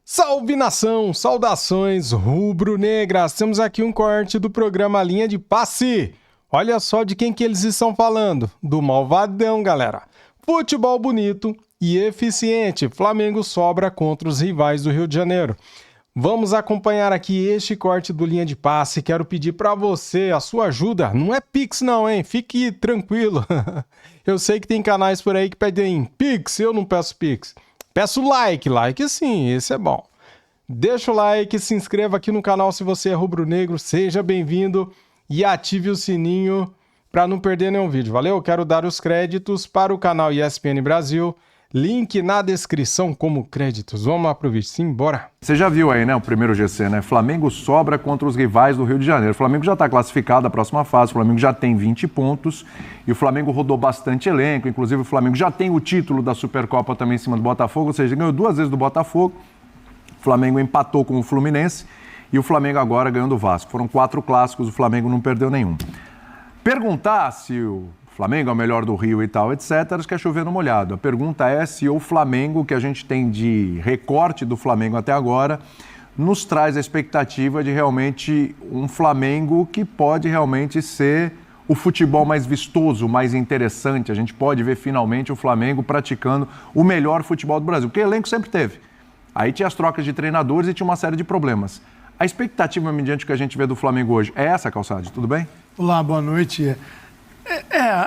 Salve nação, saudações rubro-negras, temos aqui um corte do programa Linha de Passe. Olha só de quem que eles estão falando, do Malvadão, galera. Futebol bonito e eficiente, Flamengo sobra contra os rivais do Rio de Janeiro. Vamos acompanhar aqui este corte do Linha de Passe. Quero pedir para você a sua ajuda. Não é Pix não, hein? Fique tranquilo. Eu sei que tem canais por aí que pedem Pix, eu não peço Pix. Peço like sim, esse é bom. Deixa o like, se inscreva aqui no canal se você é rubro-negro, seja bem-vindo e ative o sininho para não perder nenhum vídeo, valeu? Quero dar os créditos para o canal ESPN Brasil, link na descrição como créditos. Vamos lá pro vídeo, sim, bora! Você já viu aí, né, o primeiro GC, né? Flamengo sobra contra os rivais do Rio de Janeiro. O Flamengo já está classificado na próxima fase, o Flamengo já tem 20 pontos e o Flamengo rodou bastante elenco, inclusive o Flamengo já tem o título da Supercopa também em cima do Botafogo, ou seja, ganhou 2 vezes do Botafogo, o Flamengo empatou com o Fluminense e o Flamengo agora ganhou do Vasco. Foram 4 clássicos, o Flamengo não perdeu nenhum. Perguntar se o Flamengo é o melhor do Rio e tal, etc., acho que é chover no molhado. A pergunta é se o Flamengo, que a gente tem de recorte do Flamengo até agora, nos traz a expectativa de realmente um Flamengo que pode realmente ser o futebol mais vistoso, mais interessante. A gente pode ver finalmente o Flamengo praticando o melhor futebol do Brasil, porque o elenco sempre teve. Aí tinha as trocas de treinadores e tinha uma série de problemas. A expectativa, mediante o que a gente vê do Flamengo hoje, é essa, Calçade? Tudo bem? Olá, boa noite.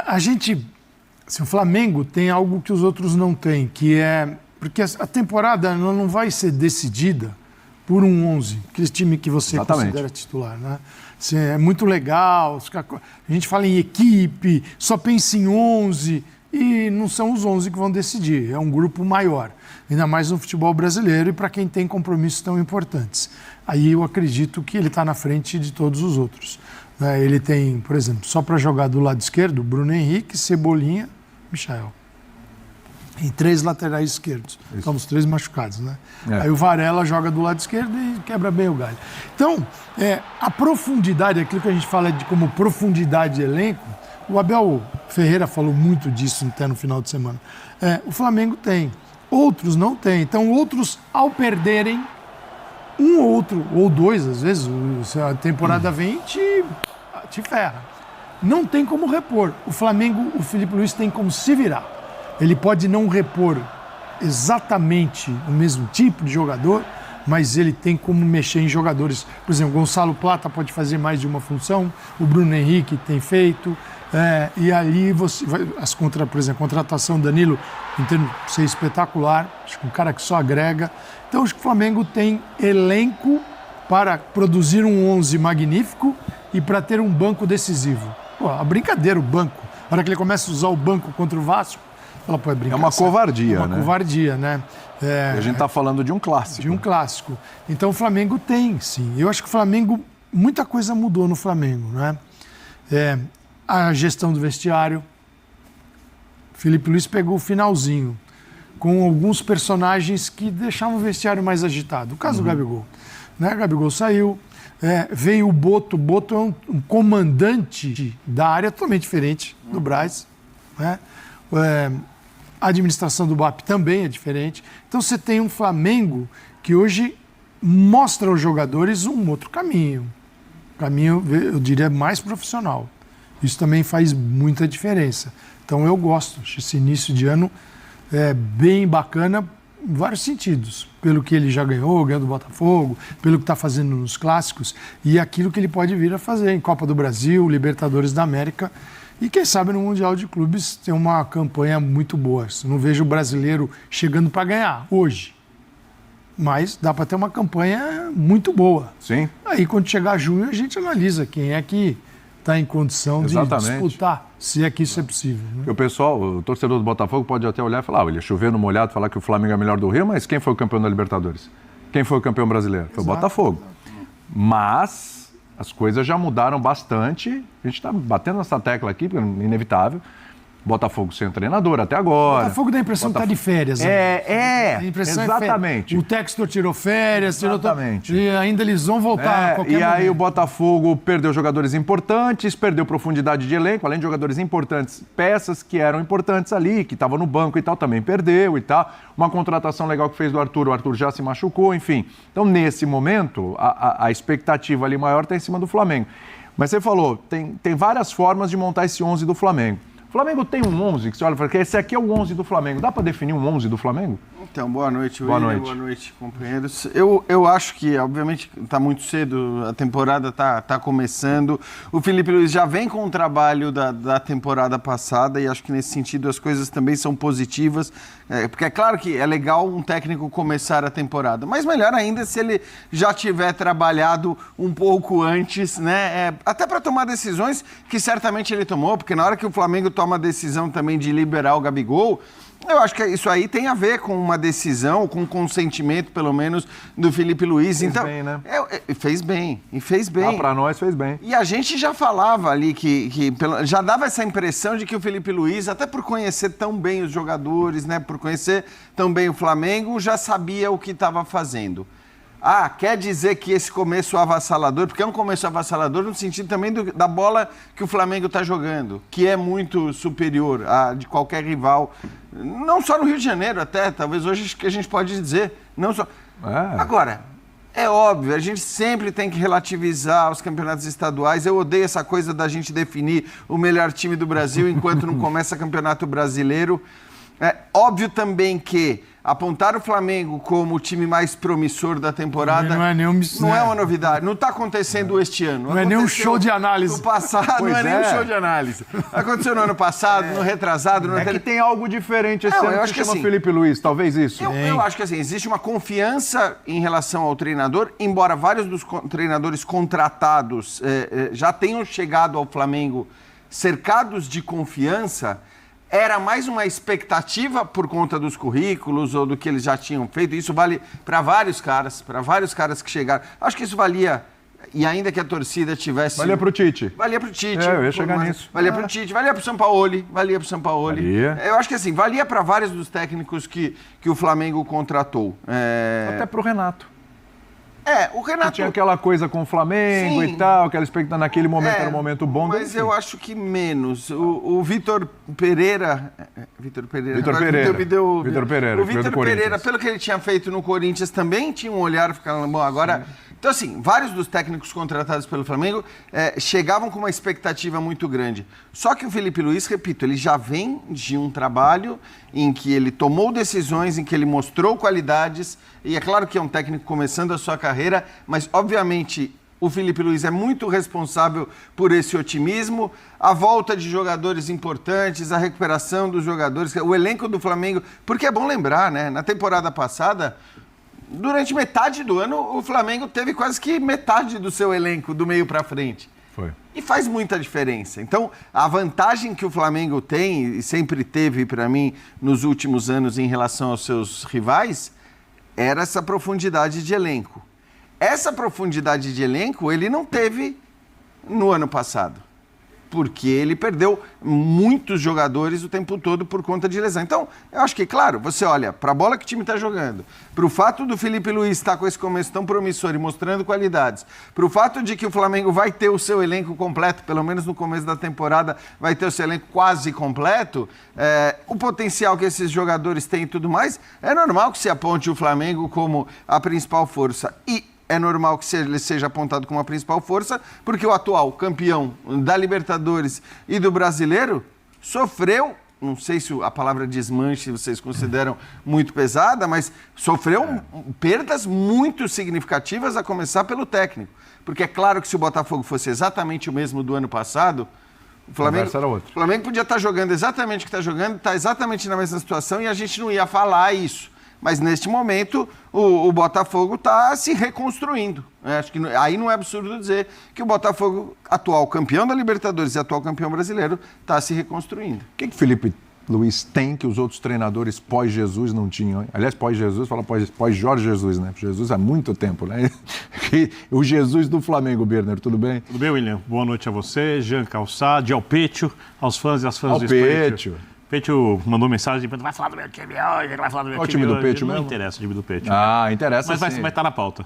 A gente... o Flamengo tem algo que os outros não têm, que é... Porque a temporada não vai ser decidida por um 11, aquele time que você considera titular, né? Assim, é muito legal, a gente fala em equipe, só pensa em 11, e não são os 11 que vão decidir, é um grupo maior, ainda mais no futebol brasileiro e para quem tem compromissos tão importantes. Aí eu acredito que ele está na frente de todos os outros. Ele tem, por exemplo, só para jogar do lado esquerdo, Bruno Henrique, Cebolinha, Michael. Em 3 laterais esquerdos. Estamos 3 machucados, né? Aí o Varela joga do lado esquerdo e quebra bem o galho. Então, a profundidade, aquilo que a gente fala de como profundidade de elenco, o Abel Ferreira falou muito disso até no final de semana. O Flamengo tem, outros não têm. Então, outros, ao perderem, um ou outro, ou 2, às vezes, se a temporada vem, te ferra. Não tem como repor. O Flamengo, o Felipe Luiz tem como se virar. Ele pode não repor exatamente o mesmo tipo de jogador, mas ele tem como mexer em jogadores. Por exemplo, Gonçalo Plata pode fazer mais de uma função, o Bruno Henrique tem feito, e ali você vai, por exemplo, a contratação do Danilo, entendo ser espetacular, acho que um cara que só agrega. Então, acho que o Flamengo tem elenco para produzir um 11 magnífico e para ter um banco decisivo. Pô, a brincadeira, o banco. Na hora que ele começa a usar o banco contra o Vasco, ela pode brincar. É uma covardia, né? É uma covardia, né? A gente está falando de um clássico. De um clássico. Então, o Flamengo tem, sim. Eu acho que o Flamengo, muita coisa mudou no Flamengo, né? A gestão do vestiário. Felipe Luiz pegou o finalzinho, com alguns personagens que deixavam o vestiário mais agitado. O caso do Gabigol. Né? Gabigol saiu, veio o Boto. O Boto é um comandante da área totalmente diferente do Braz. Né? A administração do BAP também é diferente. Então você tem um Flamengo que hoje mostra aos jogadores um outro caminho. Caminho, eu diria, mais profissional. Isso também faz muita diferença. Então eu gosto. Esse início de ano é bem bacana em vários sentidos. Pelo que ele já ganhou do Botafogo, pelo que está fazendo nos clássicos e aquilo que ele pode vir a fazer em Copa do Brasil, Libertadores da América e quem sabe no Mundial de Clubes ter uma campanha muito boa. Eu não vejo o brasileiro chegando para ganhar hoje, mas dá para ter uma campanha muito boa. Sim. Aí quando chegar junho a gente analisa quem é que está em condição de disputar, se é que isso é possível. Né? E o pessoal, o torcedor do Botafogo pode até olhar e falar, ele ia chover no molhado, falar que o Flamengo é o melhor do Rio, mas quem foi o campeão da Libertadores? Quem foi o campeão brasileiro? Foi o Botafogo. Mas as coisas já mudaram bastante, a gente está batendo nessa tecla aqui, porque é inevitável, Botafogo sem treinador até agora. O Botafogo dá a impressão que está de férias. A impressão exatamente. O Textor tirou férias, Exatamente. e ainda eles vão voltar a qualquer momento. Aí o Botafogo perdeu jogadores importantes, perdeu profundidade de elenco, além de jogadores importantes, peças que eram importantes ali, que estavam no banco e tal, também perdeu e tal. Uma contratação legal que fez do Arthur, o Arthur já se machucou, enfim. Então, nesse momento, a expectativa ali maior está em cima do Flamengo. Mas você falou, tem várias formas de montar esse 11 do Flamengo. O Flamengo tem um 11 que você olha e fala que esse aqui é o 11 do Flamengo. Dá para definir um 11 do Flamengo? Então, boa noite, Boa William. noite. Boa noite, companheiros. Eu acho que, obviamente, está muito cedo, a temporada está começando. O Felipe Luiz já vem com o trabalho da temporada passada e acho que, nesse sentido, as coisas também são positivas. Porque é claro que é legal um técnico começar a temporada, mas melhor ainda se ele já tiver trabalhado um pouco antes, né? Até para tomar decisões que certamente ele tomou, porque na hora que o Flamengo toma a decisão também de liberar o Gabigol, eu acho que isso aí tem a ver com uma decisão, com um consentimento, pelo menos, do Felipe Luiz. Fez bem, né? Fez bem, e fez bem. Para nós fez bem. E a gente já falava ali já dava essa impressão de que o Felipe Luiz, até por conhecer tão bem os jogadores, né, por conhecer tão bem o Flamengo, já sabia o que estava fazendo. Quer dizer que esse começo avassalador, porque é um começo avassalador no sentido também da bola que o Flamengo está jogando, que é muito superior a de qualquer rival, não só no Rio de Janeiro até, talvez hoje que a gente pode dizer, não só... Agora, é óbvio, a gente sempre tem que relativizar os campeonatos estaduais, eu odeio essa coisa da gente definir o melhor time do Brasil enquanto não começa campeonato brasileiro. É óbvio também que apontar o Flamengo como o time mais promissor da temporada não é uma novidade. Não está acontecendo este ano. Não é nem um show de análise. No passado, não é nem um show de análise. Aconteceu no ano passado, no retrasado. No que tem algo diferente esse ano eu acho que chama assim, Felipe Luiz, talvez isso. Eu acho que assim, existe uma confiança em relação ao treinador, embora vários dos treinadores contratados já tenham chegado ao Flamengo cercados de confiança. Era mais uma expectativa por conta dos currículos ou do que eles já tinham feito. Isso vale para vários caras que chegaram. Acho que isso valia, e ainda que a torcida tivesse... Valia para o Tite. Valia para o Tite. Eu ia chegar nisso. Valia para o Tite, valia para o Sampaoli. Valia. Eu acho que assim, valia para vários dos técnicos que o Flamengo contratou. Até para o Renato. O Renato... Que tinha aquela coisa com o Flamengo e tal, aquela expectativa naquele momento, era um momento bom. Mas eu acho que menos. O Vitor Pereira... Vitor Pereira, pelo que ele tinha feito no Corinthians, também tinha um olhar ficando bom agora... Então, assim, vários dos técnicos contratados pelo Flamengo chegavam com uma expectativa muito grande. Só que o Felipe Luiz, repito, ele já vem de um trabalho em que ele tomou decisões, em que ele mostrou qualidades, e é claro que é um técnico começando a sua carreira, mas, obviamente, o Felipe Luiz é muito responsável por esse otimismo, a volta de jogadores importantes, a recuperação dos jogadores, o elenco do Flamengo, porque é bom lembrar, né, na temporada passada... Durante metade do ano, o Flamengo teve quase que metade do seu elenco do meio para frente. Foi. E faz muita diferença. Então, a vantagem que o Flamengo tem, e sempre teve para mim nos últimos anos em relação aos seus rivais, era essa profundidade de elenco. Essa profundidade de elenco ele não teve no ano passado. Porque ele perdeu muitos jogadores o tempo todo por conta de lesão. Então, eu acho que, claro, você olha para a bola que o time está jogando, para o fato do Felipe Luiz estar com esse começo tão promissor e mostrando qualidades, para o fato de que o Flamengo vai ter o seu elenco completo, pelo menos no começo da temporada, vai ter o seu elenco quase completo, o potencial que esses jogadores têm e tudo mais, é normal que se aponte o Flamengo como a principal força. E é normal que ele seja apontado como a principal força, porque o atual campeão da Libertadores e do Brasileiro sofreu, não sei se a palavra desmanche vocês consideram muito pesada, mas sofreu perdas muito significativas, a começar pelo técnico. Porque é claro que se o Botafogo fosse exatamente o mesmo do ano passado, o Flamengo podia estar jogando exatamente o que está jogando, está exatamente na mesma situação e a gente não ia falar isso. Mas, neste momento, o Botafogo está se reconstruindo. Acho que aí não é absurdo dizer que o Botafogo, atual campeão da Libertadores e atual campeão brasileiro, está se reconstruindo. O que Felipe Luiz tem que os outros treinadores pós-Jesus não tinham? Aliás, pós-Jesus, fala pós-Jorge Jesus, né? Jesus há muito tempo, né? o Jesus do Flamengo, Birner, tudo bem? Tudo bem, William? Boa noite a você, Jean Calçade, ao Pétio, aos fãs e às fãs Ao do Esporte. Pétio. Pétio mandou mensagem dizendo: vai falar do meu time hoje, vai falar do meu Qual time time do hoje. Pétio Não mesmo? interessa o time do Pétio. Interessa Mas sim. vai estar na pauta,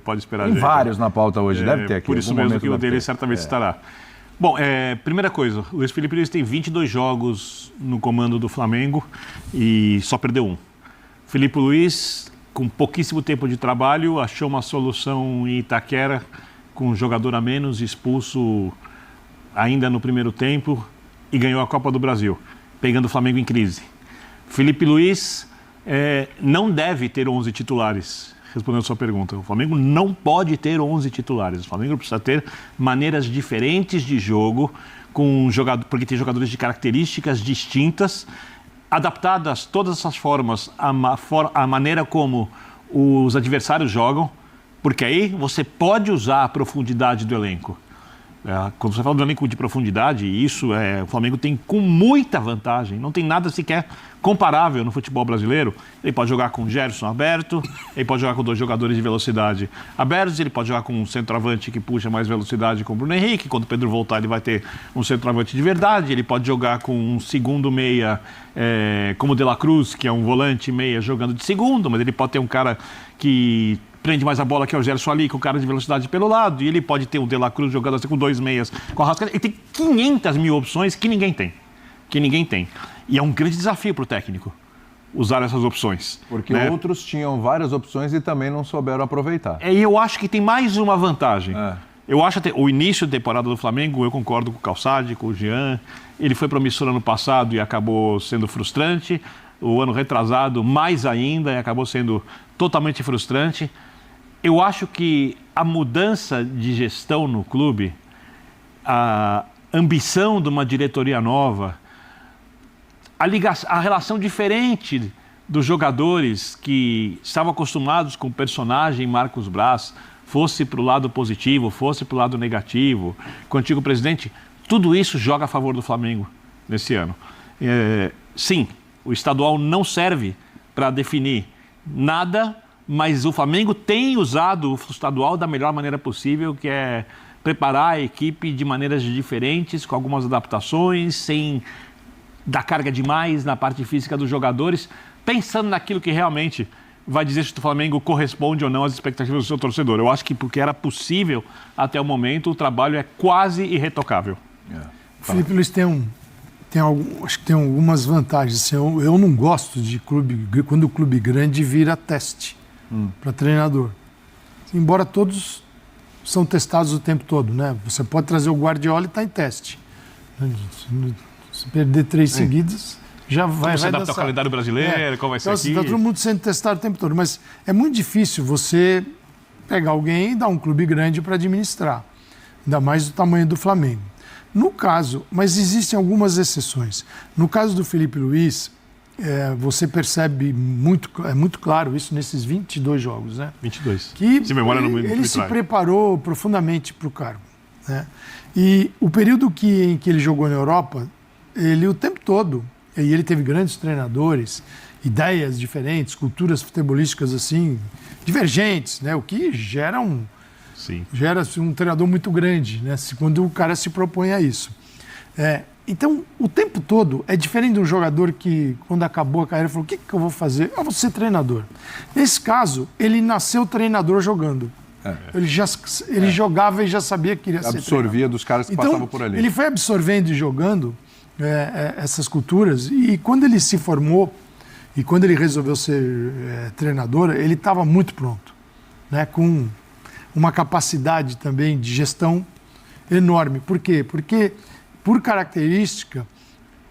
pode esperar a Tem gente. vários na pauta hoje, deve ter aqui. Por isso algum mesmo momento que o deve dele ter. certamente estará. Bom, primeira coisa, o Luiz Felipe Luiz tem 22 jogos no comando do Flamengo e só perdeu um. Felipe Luiz, com pouquíssimo tempo de trabalho, achou uma solução em Itaquera, com um jogador a menos, expulso ainda no primeiro tempo, e ganhou a Copa do Brasil, pegando o Flamengo em crise. Felipe Luiz não deve ter 11 titulares, respondendo a sua pergunta. O Flamengo não pode ter 11 titulares. O Flamengo precisa ter maneiras diferentes de jogo, porque tem jogadores de características distintas, adaptadas todas essas formas à maneira como os adversários jogam, porque aí você pode usar a profundidade do elenco. Quando você fala do elenco de profundidade, o Flamengo tem com muita vantagem, não tem nada sequer comparável no futebol brasileiro. Ele pode jogar com o Gerson aberto, ele pode jogar com 2 jogadores de velocidade abertos, ele pode jogar com um centroavante que puxa mais velocidade com o Bruno Henrique, quando o Pedro voltar ele vai ter um centroavante de verdade, ele pode jogar com um segundo meia como o De La Cruz, que é um volante meia jogando de segundo, mas ele pode ter um cara que prende mais a bola, que é o Gerson ali, com o cara de velocidade pelo lado, e ele pode ter o De La Cruz jogando assim com 2 meias com a Arrascaeta. Ele tem 500 mil opções que ninguém tem. E é um grande desafio para o técnico usar essas opções. Porque outros tinham várias opções e também não souberam aproveitar. E eu acho que tem mais uma vantagem. Eu acho que o início da temporada do Flamengo, eu concordo com o Calçade, com o Jean, ele foi promissor ano passado e acabou sendo frustrante. O ano retrasado, mais ainda, e acabou sendo totalmente frustrante. Eu acho que a mudança de gestão no clube, a ambição de uma diretoria nova, a relação diferente dos jogadores que estavam acostumados com o personagem Marcos Braz, fosse para o lado positivo, fosse para o lado negativo, com o antigo presidente, tudo isso joga a favor do Flamengo nesse ano. Sim, o estadual não serve para definir nada, mas o Flamengo tem usado o estadual da melhor maneira possível, que é preparar a equipe de maneiras diferentes, com algumas adaptações, sem dar carga demais na parte física dos jogadores, pensando naquilo que realmente vai dizer se o Flamengo corresponde ou não às expectativas do seu torcedor. Eu acho que porque era possível até o momento, o trabalho é quase irretocável. O Felipe Luiz acho que tem algumas vantagens. Assim, eu não gosto de quando o clube grande vira teste para treinador. Embora todos são testados o tempo todo, né? Você pode trazer o Guardiola e está em teste. Se perder 3 seguidas, já vai Você adapta ao calendário brasileiro, qual vai ser aqui? Está todo mundo sendo testado o tempo todo. Mas é muito difícil você pegar alguém e dar um clube grande para administrar. Ainda mais do tamanho do Flamengo. No caso, mas existem algumas exceções. No caso do Felipe Luiz, você percebe é muito claro isso nesses 22 jogos, né? 22. Que se memória não ele se preparou profundamente para o cargo, né? E o período em que ele jogou na Europa, o tempo todo, e ele teve grandes treinadores, ideias diferentes, culturas futebolísticas assim, divergentes, né? O que gera um treinador muito grande, né? Quando o cara se propõe a isso. Então, o tempo todo é diferente de um jogador que, quando acabou a carreira, falou: o que eu vou fazer? Eu vou ser treinador. Nesse caso, ele nasceu treinador jogando. Ele jogava e já sabia que queria ser treinador. Absorvia dos caras que passavam por ali. Ele foi absorvendo e jogando essas culturas, e quando ele se formou e quando ele resolveu ser treinador, ele estava muito pronto, né? Com uma capacidade também de gestão enorme. Por quê? Porque, por característica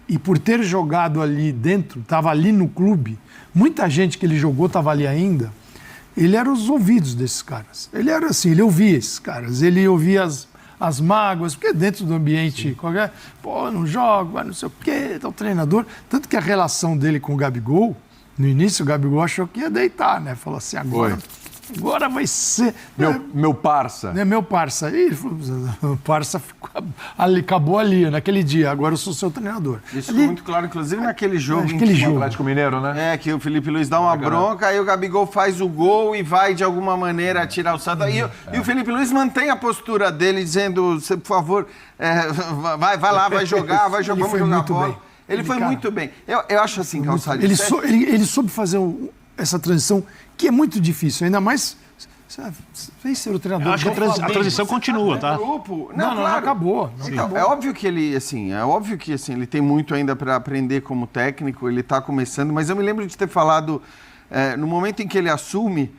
e por ter jogado ali dentro, estava ali no clube, muita gente que ele jogou estava ali ainda, ele era os ouvidos desses caras. Ele era assim, ele ouvia esses caras, ele ouvia as mágoas, porque dentro do ambiente qualquer, não jogo, não sei o quê, tá o treinador. Tanto que a relação dele com o Gabigol, no início o Gabigol achou que ia deitar, né? Falou assim, agora agora vai ser... Meu parça. Meu parça. E ele falou, o parça acabou ali, naquele dia, agora eu sou seu treinador. Isso ficou muito claro, inclusive naquele jogo. O Atlético Mineiro, né? Que o Felipe Luiz dá uma bronca, aí o Gabigol faz o gol e vai, de alguma maneira, tirar o saldo. E o Felipe Luiz mantém a postura dele, dizendo, por favor, vai lá, vai jogar, vamos jogar bola. Bem. Ele foi muito bem. Eu acho assim, Calçado. Ele soube fazer essa transição, que é muito difícil, ainda mais sem ser o treinador. Eu acho que a transição continua, tá? Grupo. Não acabou. É óbvio que ele, assim, ele tem muito ainda para aprender como técnico, ele está começando, mas eu me lembro de ter falado, no momento em que ele assume,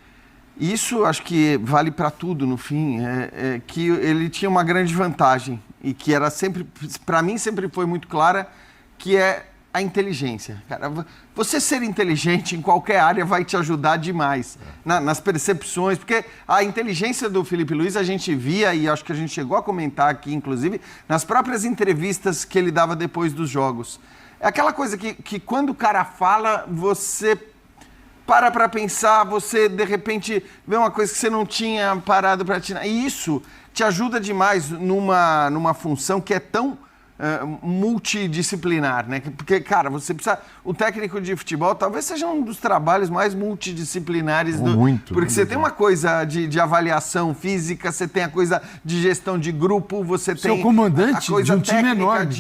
e isso acho que vale para tudo no fim, que ele tinha uma grande vantagem, e que era sempre, para mim sempre foi muito clara, que é a inteligência. Cara, você ser inteligente em qualquer área vai te ajudar demais nas percepções, porque a inteligência do Felipe Luiz a gente via, e acho que a gente chegou a comentar aqui, inclusive, nas próprias entrevistas que ele dava depois dos jogos. É aquela coisa que quando o cara fala, você para pensar, você de repente vê uma coisa que você não tinha parado para tirar. E isso te ajuda demais numa função que é tão multidisciplinar, né? Porque, cara, você precisa... O técnico de futebol talvez seja um dos trabalhos mais multidisciplinares porque você tem uma coisa de avaliação física, você tem a coisa de gestão de grupo, você tem... Seu comandante a coisa de um time enorme.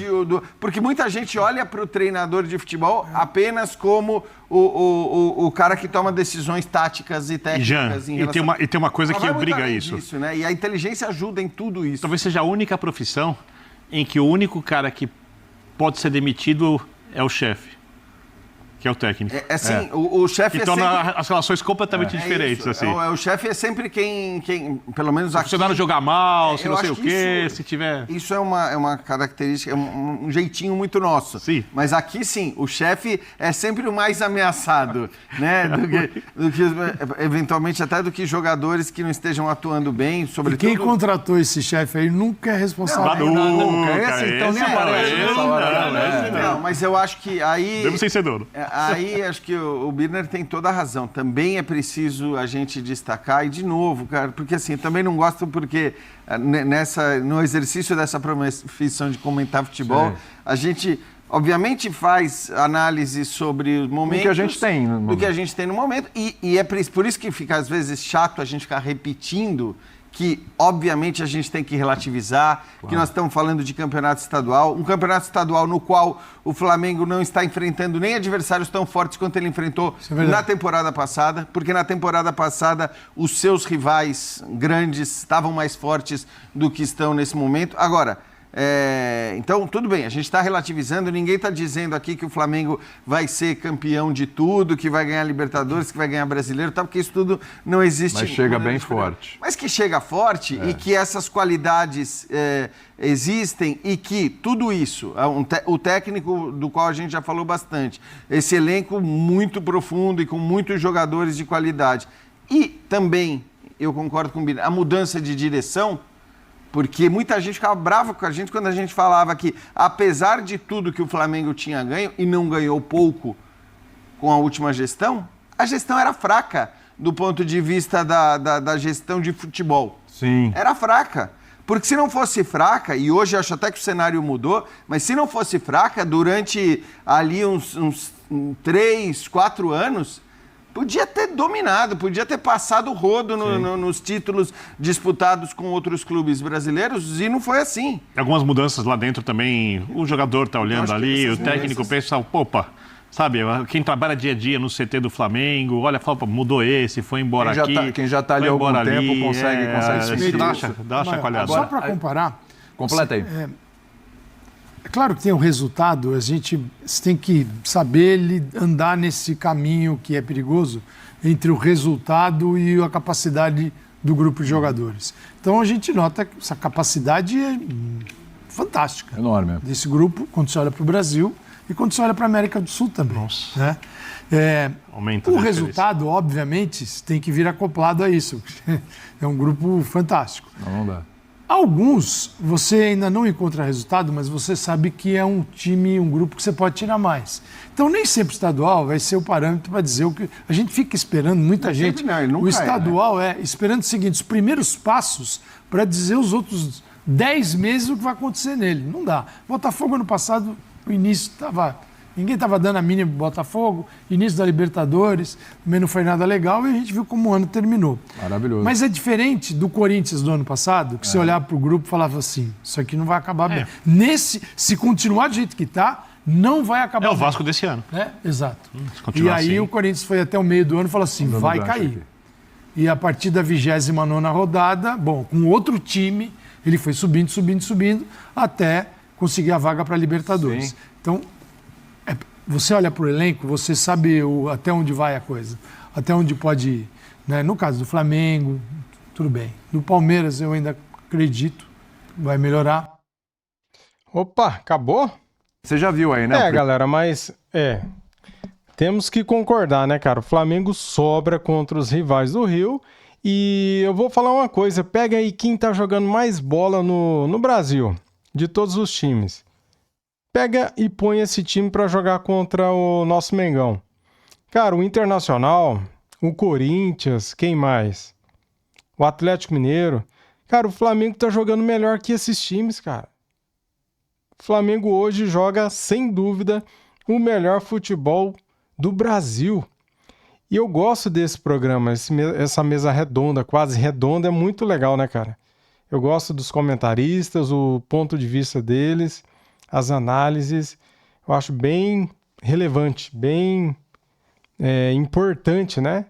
Porque muita gente olha para o treinador de futebol apenas como o cara que toma decisões táticas e técnicas. Jean, e tem uma coisa que obriga isso. Disso, né? E a inteligência ajuda em tudo isso. Talvez seja a única profissão em que o único cara que pode ser demitido é o chefe, que é o técnico. O chefe então, as relações completamente diferentes. Assim. O chefe é sempre quem pelo menos aqui... Se você jogar mal, se não sei o quê, se tiver... Isso é uma característica, um jeitinho muito nosso. Sim. Mas aqui, sim, o chefe é sempre o mais ameaçado, né? Do que eventualmente, até do que jogadores que não estejam atuando bem, sobretudo... E quem contratou esse chefe aí nunca é responsável. Nunca. Então nem aparece nessa hora. Não, mas eu acho que aí... Mesmo sem ser dono. Aí acho que o Birner tem toda a razão. Também é preciso a gente destacar, e de novo, cara, porque assim, eu também não gosto porque no exercício dessa profissão de comentar futebol, a gente obviamente faz análise sobre os momentos... Do que a gente tem no momento. Do que a gente tem no momento. E é por isso que fica às vezes chato a gente ficar repetindo que, obviamente, a gente tem que relativizar, que nós estamos falando de campeonato estadual, um campeonato estadual no qual o Flamengo não está enfrentando nem adversários tão fortes quanto ele enfrentou na temporada passada, porque na temporada passada os seus rivais grandes estavam mais fortes do que estão nesse momento. Agora, então, tudo bem, a gente está relativizando, ninguém está dizendo aqui que o Flamengo vai ser campeão de tudo, que vai ganhar Libertadores, que vai ganhar Brasileiro, tá? Porque isso tudo não existe. Mas chega bem forte. Mas que chega forte e que essas qualidades existem e que tudo isso, o técnico do qual a gente já falou bastante, esse elenco muito profundo e com muitos jogadores de qualidade. E também, eu concordo com o Bina, a mudança de direção, porque muita gente ficava brava com a gente quando a gente falava que, apesar de tudo que o Flamengo tinha ganho, e não ganhou pouco com a última gestão, a gestão era fraca do ponto de vista da gestão de futebol. Sim. Era fraca. Porque se não fosse fraca, e hoje eu acho até que o cenário mudou, mas se não fosse fraca, durante ali uns 3, 4 anos... Podia ter dominado, podia ter passado o rodo nos títulos disputados com outros clubes brasileiros e não foi assim. Algumas mudanças lá dentro também, o jogador tá olhando ali, o técnico pensa, opa, sabe, quem trabalha dia a dia no CT do Flamengo, olha, fala, mudou esse, foi embora quem já tá ali há algum tempo consegue se dá uma chacoalhada. Só para comparar... Completa aí. É claro que tem o resultado, você tem que saber andar nesse caminho que é perigoso entre o resultado e a capacidade do grupo de jogadores. Então a gente nota que essa capacidade é fantástica. Enorme. Desse grupo, quando você olha para o Brasil e quando você olha para a América do Sul também. Nossa. Né? Aumenta o resultado, obviamente, tem que vir acoplado a isso. É um grupo fantástico. Não dá. Alguns você ainda não encontra resultado, mas você sabe que é um time, um grupo que você pode tirar mais. Então nem sempre o estadual vai ser o parâmetro para dizer o que. A gente fica esperando, muita gente. O estadual esperando o seguinte, os primeiros passos para dizer os outros 10 meses o que vai acontecer nele. Não dá. Botafogo ano passado, o início estava. Ninguém estava dando a mínima pro Botafogo, início da Libertadores, também não foi nada legal e a gente viu como o ano terminou. Maravilhoso. Mas é diferente do Corinthians do ano passado, que você olhava para o grupo e falava assim, isso aqui não vai acabar bem. Se continuar do jeito que está, não vai acabar bem. É o Vasco desse ano. Exato. E aí assim, o Corinthians foi até o meio do ano e falou assim, vai cair. E a partir da 29ª rodada, com outro time, ele foi subindo, até conseguir a vaga para a Libertadores. Sim. Então, você olha para o elenco, você sabe até onde vai a coisa, até onde pode ir. Né? No caso do Flamengo, tudo bem. Do Palmeiras, eu ainda acredito, vai melhorar. Opa, acabou? Você já viu aí, né? Galera, mas temos que concordar, né, cara? O Flamengo sobra contra os rivais do Rio e eu vou falar uma coisa, pega aí quem tá jogando mais bola no Brasil, de todos os times. Pega e põe esse time para jogar contra o nosso Mengão. Cara, o Internacional, o Corinthians, quem mais? O Atlético Mineiro. Cara, o Flamengo tá jogando melhor que esses times, cara. O Flamengo hoje joga, sem dúvida, o melhor futebol do Brasil. E eu gosto desse programa, essa mesa redonda, quase redonda, é muito legal, né, cara? Eu gosto dos comentaristas, o ponto de vista deles, as análises, eu acho bem relevante, bem importante, né?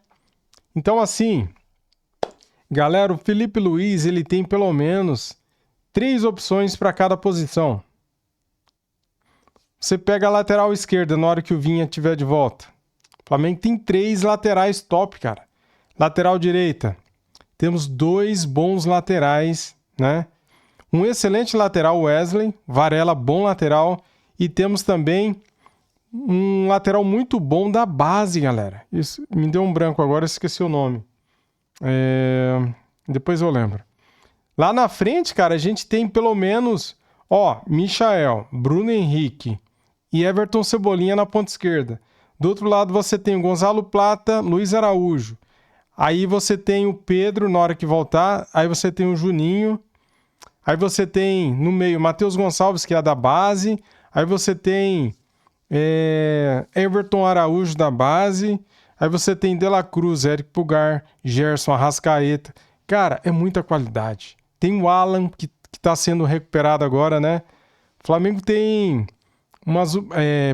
Então, assim, galera, o Felipe Luiz, ele tem pelo menos 3 opções para cada posição. Você pega a lateral esquerda na hora que o Vinha estiver de volta. O Flamengo tem 3 laterais top, cara. Lateral direita, temos 2 bons laterais, né? Um excelente lateral, Wesley. Varela, bom lateral. E temos também um lateral muito bom da base, galera. Isso me deu um branco agora, esqueci o nome. Depois eu lembro. Lá na frente, cara, a gente tem pelo menos, Michael, Bruno Henrique e Everton Cebolinha na ponta esquerda. Do outro lado você tem o Gonzalo Plata, Luiz Araújo. Aí você tem o Pedro na hora que voltar. Aí você tem o Juninho. Aí você tem no meio Matheus Gonçalves, que é da base. Aí você tem Everton Araújo da base. Aí você tem De La Cruz, Eric Pulgar, Gerson, Arrascaeta. Cara, é muita qualidade. Tem o Alan, que tá sendo recuperado agora, né? O Flamengo tem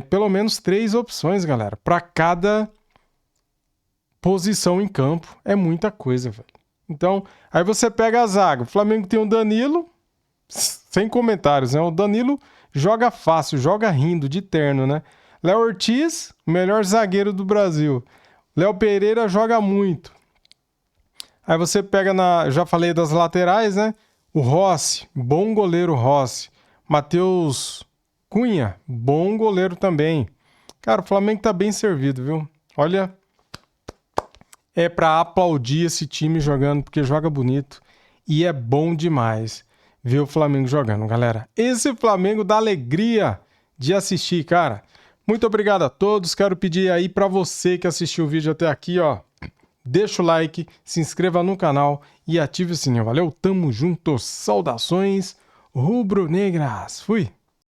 pelo menos 3 opções, galera, para cada posição em campo. É muita coisa, velho. Então, aí você pega a zaga. O Flamengo tem o Danilo, sem comentários, né? O Danilo joga fácil, joga rindo, de terno, né? Léo Ortiz, o melhor zagueiro do Brasil. Léo Pereira joga muito. Aí você pega já falei das laterais, né? O Rossi, bom goleiro Rossi. Matheus Cunha, bom goleiro também. Cara, o Flamengo tá bem servido, viu? Olha, é pra aplaudir esse time jogando, porque joga bonito e é bom demais ver o Flamengo jogando, galera. Esse Flamengo dá alegria de assistir, cara. Muito obrigado a todos. Quero pedir aí pra você que assistiu o vídeo até aqui, deixa o like, se inscreva no canal e ative o sininho. Valeu, tamo junto. Saudações rubro-negras. Fui!